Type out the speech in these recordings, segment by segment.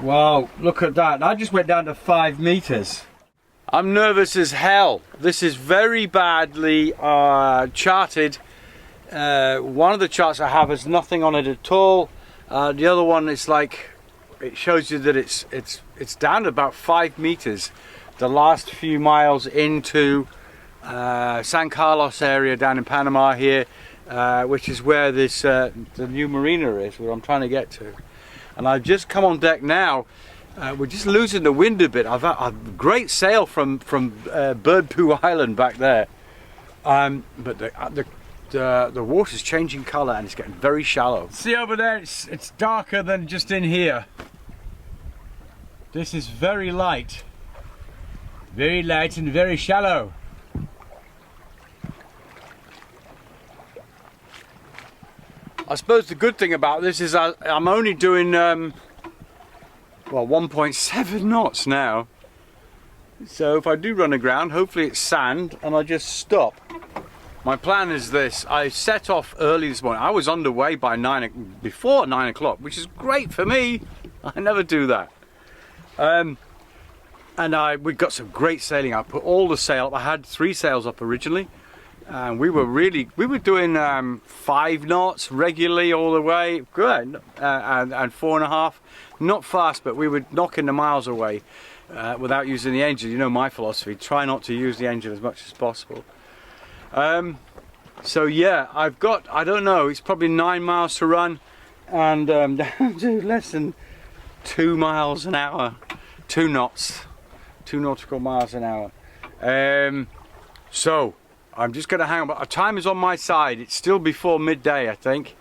Wow, look at that. I just went down to 5 meters. I'm nervous as hell. This is very badly charted. One of the charts I have has nothing on it at all. The other one is like, it shows you that it's down to about 5 meters. The last few miles into San Carlos area down in Panama here, which is where this the new marina is, where I'm trying to get to. And I've just come on deck now. We're just losing the wind a bit. I've had a great sail from Bird Poo Island back there, but the water's changing colour and it's getting very shallow. See over there, it's darker than just in here. This is very light and very shallow. I suppose the good thing about this is I'm only doing well 1.7 knots now. So if I do run aground, hopefully it's sand and I just stop. My plan is this: I set off early this morning. I was underway by before 9 o'clock, which is great for me. I never do that. And we got some great sailing. I put all the sail up. I had 3 sails up originally. And we were doing 5 knots regularly all the way, good, and 4.5, not fast, but we were knocking the miles away without using the engine. You know my philosophy: try not to use the engine as much as possible. So yeah, I've got, I don't know, it's probably 9 miles to run, and down to less than 2 miles an hour, 2 knots, 2 nautical miles an hour. So I'm just going to hang on, but time is on my side. It's still before midday, I think,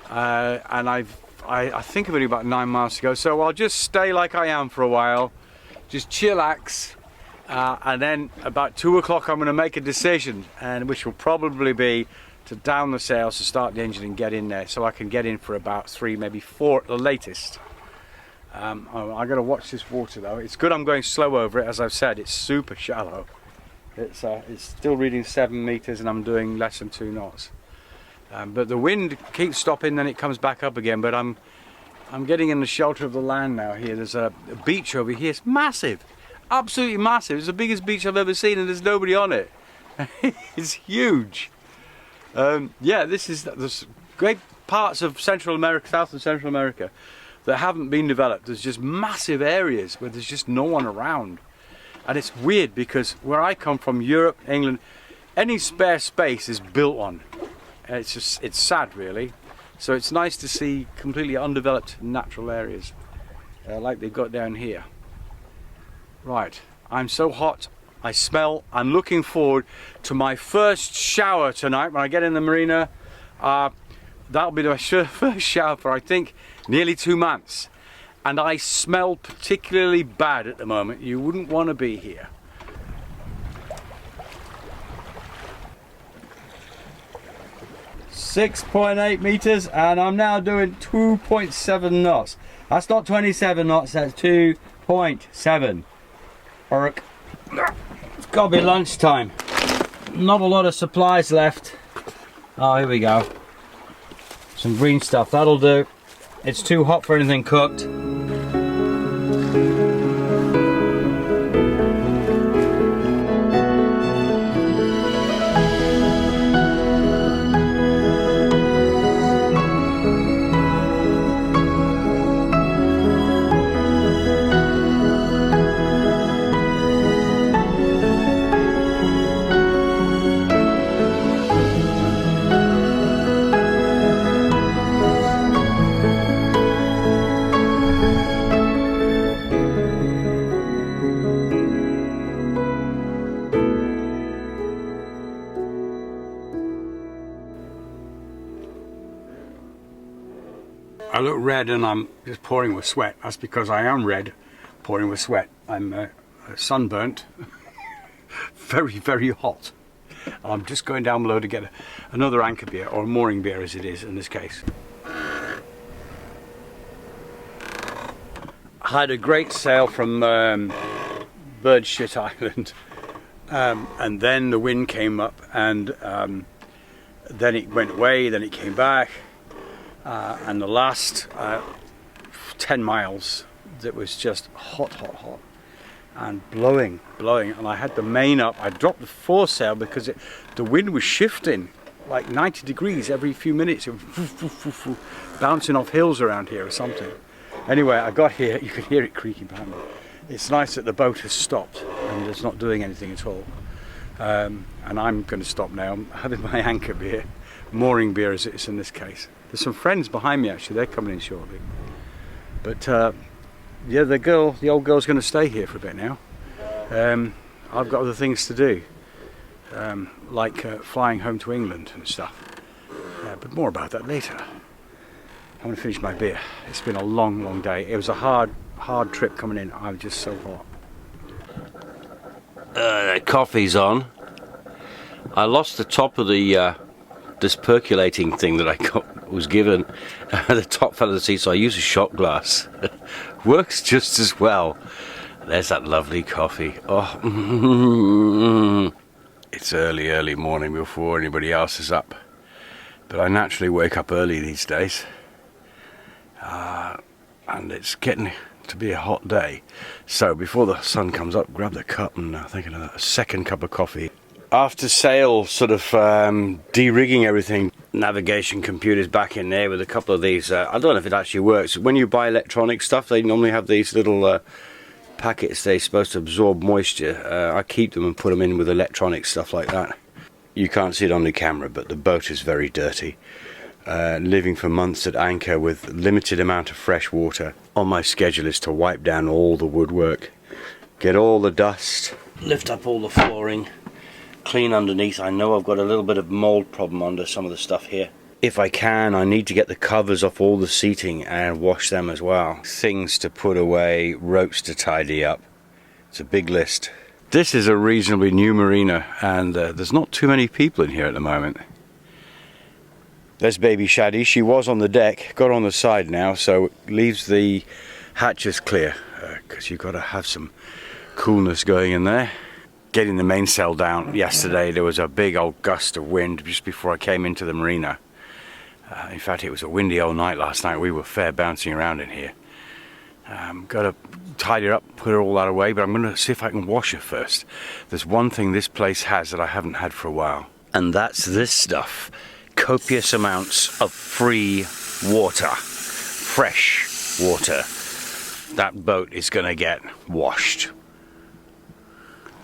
and I think I've only about 9 miles to go. So I'll just stay like I am for a while, just chillax, and then about 2 o'clock I'm going to make a decision, and which will probably be to down the sails, to start the engine and get in there, so I can get in for about 3, maybe 4 at the latest. I got to watch this water though. It's good I'm going slow over it. As I've said, it's super shallow. It's still reading 7 meters and I'm doing less than 2 knots. But the wind keeps stopping, then it comes back up again. But I'm getting in the shelter of the land now here. There's a beach over here. It's massive, absolutely massive. It's the biggest beach I've ever seen, and there's nobody on it. It's huge. Yeah, there's great parts of Central America, South and Central America, that haven't been developed. There's just massive areas where there's just no one around. And it's weird because where I come from, Europe, England, any spare space is built on. And it's sad really. So it's nice to see completely undeveloped natural areas like they've got down here. Right, I'm so hot, I smell. I'm looking forward to my first shower tonight when I get in the marina. That'll be my first shower for, I think, nearly 2 months. And I smell particularly bad at the moment. You wouldn't want to be here. .8 meters, and I'm now doing 2.7 knots. That's not 27 knots, that's 2.7. It's got to be lunchtime. Not a lot of supplies left. Oh, here we go. Some green stuff, that'll do. It's too hot for anything cooked. I look red and I'm just pouring with sweat. That's because I am red, pouring with sweat. I'm sunburnt, very, very hot. I'm just going down below to get another anchor beer, or mooring beer as it is in this case. I had a great sail from Bird Shit Island, and then the wind came up, and then it went away, then it came back. And the last 10 miles that was just hot, hot, hot, and blowing, and I had the main up. I dropped the foresail because the wind was shifting like 90 degrees every few minutes. It was bouncing off hills around here or something. Anyway, I got here, you could hear it creaking behind me. It's nice that the boat has stopped and it's not doing anything at all. And I'm going to stop now. I'm having my anchor beer, mooring beer as it's in this case. There's some friends behind me actually, they're coming in shortly. But yeah, the old girl's going to stay here for a bit now. I've got other things to do, like flying home to England and stuff. But more about that later. I'm going to finish my beer. It's been a long, long day. It was a hard trip coming in. I'm just so hot. The coffee's on. I lost the top of the this percolating thing that I was given. The top fell of the seat, so I used a shot glass. Works just as well. There's that lovely coffee. Oh, it's early morning before anybody else is up. But I naturally wake up early these days. And it's getting to be a hot day. So before the sun comes up, grab the cup and I think a second cup of coffee. After sail, sort of de-rigging everything, navigation computers back in there with a couple of these. I don't know if it actually works. When you buy electronic stuff, they normally have these little packets. They're supposed to absorb moisture. I keep them and put them in with electronic stuff like that. You can't see it on the camera, but the boat is very dirty. Living for months at anchor with limited amount of fresh water. On my schedule is to wipe down all the woodwork, get all the dust, lift up all the flooring, clean underneath. I know I've got a little bit of mold problem under some of the stuff here. If I can, I need to get the covers off all the seating and wash them as well. Things to put away, ropes to tidy up. It's a big list. This is a reasonably new marina and there's not too many people in here at the moment. There's baby Shaddy. She was on the deck, got on the side now, so it leaves the hatches clear because you've got to have some coolness going in there. Getting the mainsail down yesterday, there was a big old gust of wind just before I came into the marina. In fact, it was a windy old night last night. We were fair bouncing around in here. Got to tidy her up, put her all that away, but I'm going to see if I can wash her first. There's one thing this place has that I haven't had for a while, and that's this stuff. Copious amounts of free water, fresh water. That boat is going to get washed.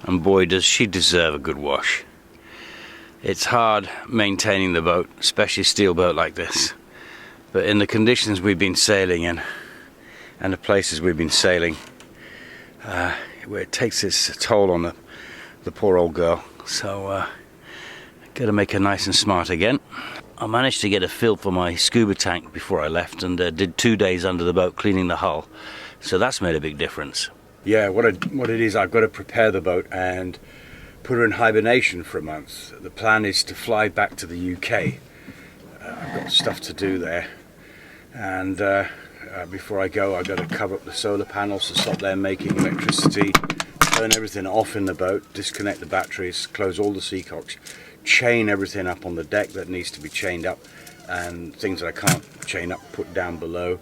And boy, does she deserve a good wash. It's hard maintaining the boat, especially a steel boat like this. But in the conditions we've been sailing in, and the places we've been sailing, where it takes its toll on the poor old girl. So, got to make her nice and smart again. I managed to get a fill for my scuba tank before I left and did 2 days under the boat cleaning the hull. So that's made a big difference. Yeah, what it is, I've got to prepare the boat and put her in hibernation for a month. The plan is to fly back to the UK. I've got stuff to do there. And before I go, I've got to cover up the solar panels to stop them making electricity, turn everything off in the boat, disconnect the batteries, close all the seacocks, chain everything up on the deck that needs to be chained up, and things that I can't chain up put down below,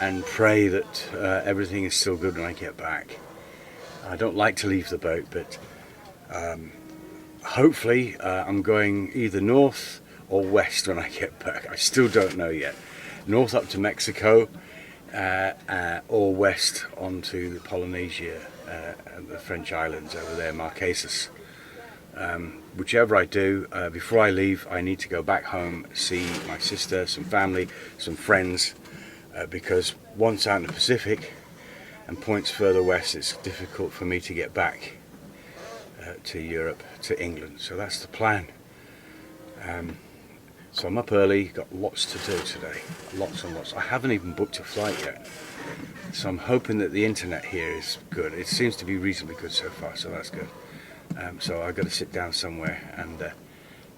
and pray that everything is still good when I get back. I don't like to leave the boat, but hopefully I'm going either north or west when I get back. I still don't know yet. North up to Mexico, or west onto Polynesia and the French islands over there, Marquesas. Whichever I do, before I leave, I need to go back home, see my sister, some family, some friends, because once out in the Pacific and points further west, it's difficult for me to get back to Europe, to England. So that's the plan. So I'm up early, got lots to do today, lots and lots. I haven't even booked a flight yet, so I'm hoping that the internet here is good. It seems to be reasonably good so far, so that's good. So I've got to sit down somewhere and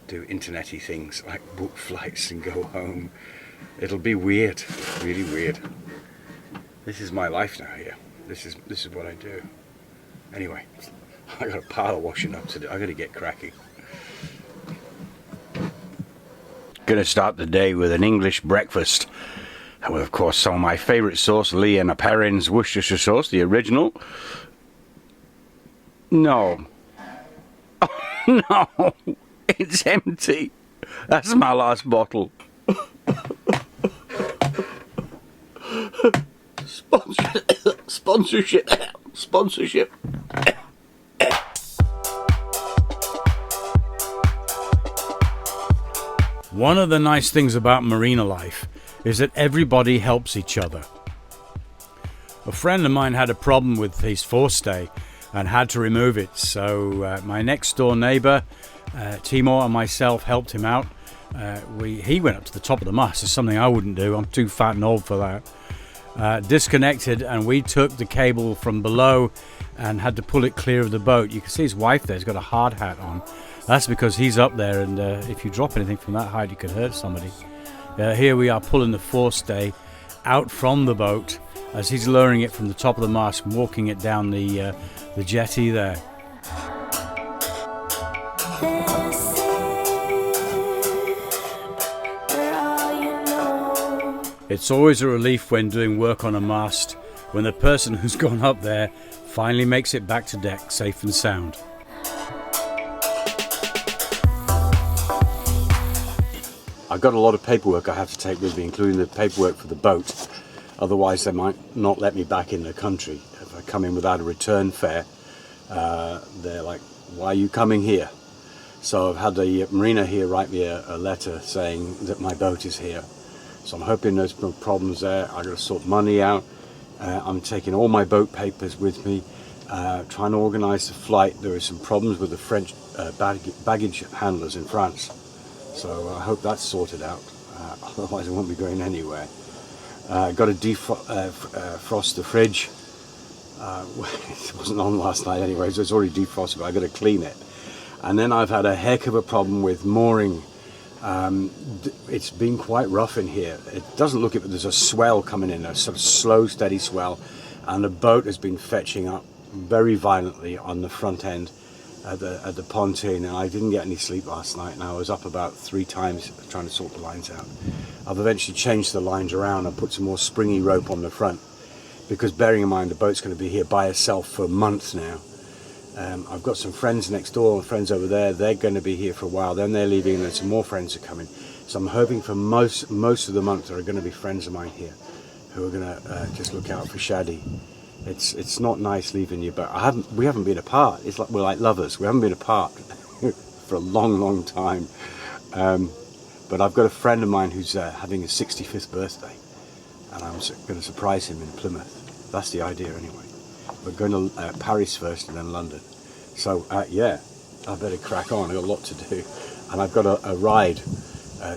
do internet-y things like book flights and go home. It'll be weird, really weird. This is my life now here. This is what I do. Anyway, I got a pile of washing up to do. I got to get cracking. Gonna start the day with an English breakfast. And with, of course, some of my favourite sauce, Lee and Perrin's Worcestershire sauce, the original. No. Oh, no. It's empty. That's my last bottle. Sponsorship. Sponsorship. One of the nice things about marina life is that everybody helps each other. A friend of mine had a problem with his forestay and had to remove it, so my next door neighbour Timor and myself helped him out. He went up to the top of the mast. It's something I wouldn't do. I'm too fat and old for that. Disconnected, and we took the cable from below and had to pull it clear of the boat. You can see his wife there. He's got a hard hat on. That's because he's up there, and if you drop anything from that height, you could hurt somebody. Here we are pulling the forestay out from the boat as he's lowering it from the top of the mast, walking it down the jetty there. It's always a relief when doing work on a mast when the person who's gone up there finally makes it back to deck safe and sound. I've got a lot of paperwork I have to take with me, including the paperwork for the boat. Otherwise they might not let me back in the country. If I come in without a return fare, they're like, why are you coming here? So I've had the marina here write me a letter saying that my boat is here. So I'm hoping there's no problems there. I've got to sort money out. I'm taking all my boat papers with me, trying to organise the flight. There are some problems with the French baggage handlers in France. So I hope that's sorted out, otherwise I won't be going anywhere. Got to defrost the fridge. It wasn't on last night anyway, so it's already defrosted, but I've got to clean it. And then I've had a heck of a problem with mooring. It's been quite rough in here. It doesn't look it, but there's a swell coming in, a sort of slow, steady swell, and the boat has been fetching up very violently on the front end at the pontoon, and I didn't get any sleep last night, and I was up about 3 times trying to sort the lines out. I've eventually changed the lines around and put some more springy rope on the front, because bearing in mind the boat's going to be here by itself for months now. I've got some friends next door and friends over there. They're going to be here for a while, then they're leaving, and then some more friends are coming. So I'm hoping for most of the month there are going to be friends of mine here who are going to just look out for Shaddy. It's not nice leaving you, but we haven't been apart. It's like we're like lovers. We haven't been apart for a long time. But I've got a friend of mine who's having his 65th birthday, and I'm going to surprise him in Plymouth. That's the idea anyway. We're going to Paris first and then London. So yeah, I better crack on. I've got a lot to do, and I've got a ride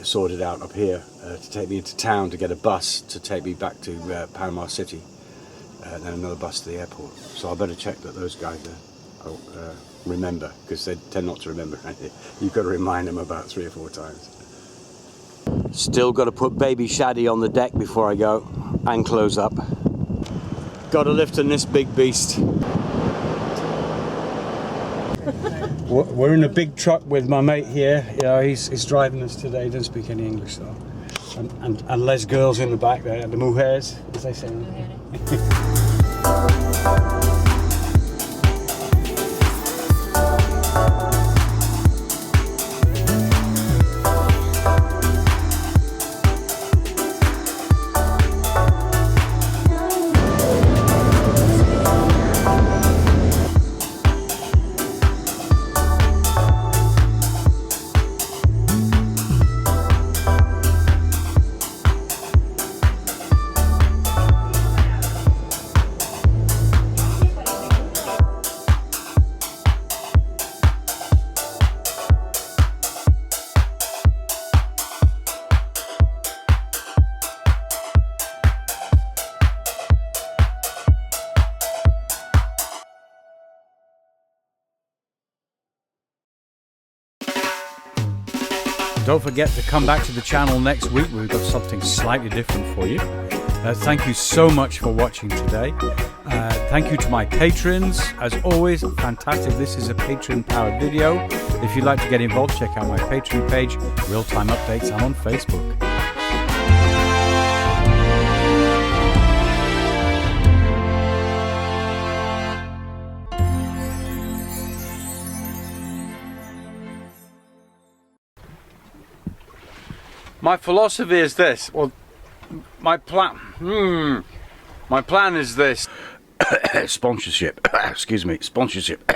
sorted out up here to take me into town to get a bus to take me back to Panama City. Then another bus to the airport. So I better check that those guys remember, because they tend not to remember anything. You've got to remind them about 3 or 4 times. Still got to put baby Shaddy on the deck before I go and close up. Got to lift in this big beast. We're in a big truck with my mate here. Yeah, he's driving us today. He doesn't speak any English though. And Les girls in the back there, the mujeres, as they say. Don't forget to come back to the channel next week. We've got something slightly different for you. Thank you so much for watching today. Thank you to my patrons. As always, fantastic. This is a Patreon-powered video. If you'd like to get involved, check out my Patreon page. Real-time updates. I'm on Facebook. My philosophy is this. Well, my plan is this. Sponsorship. Excuse me. Sponsorship.